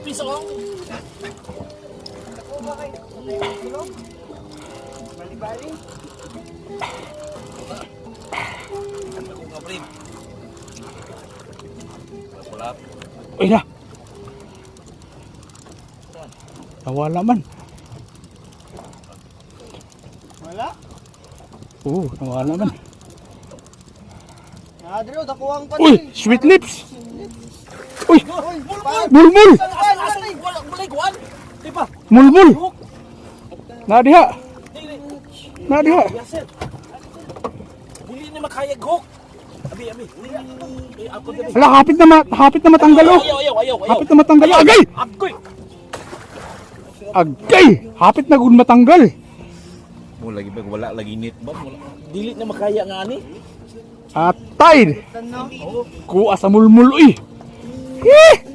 nipis ako. Ako ba kayo? Tulog? Bali-bali? Ako nga, Prim. Pulap. Uy na. Nawala man. Wala? Oo, nawala man. Adrio, dakuwang pa Uy, sweet lips. Uy, Uy, mulmul. Wala iguan. Di ba? Mulmul. Nadiha. Dili. Nadiha. Yasin. Dili ni makayag hook. Abi. Ako din. Hala, hapit na matanggal oh. Ayaw. Hapit na matanggal. Agay! Agoy. Agay! Hapit na gud matanggal. Mo lagi ba wala lagi net ba? Wala. Dili na makaya nga ani. Atay! Tanaw. Kuha sa mulmul uy. Eh!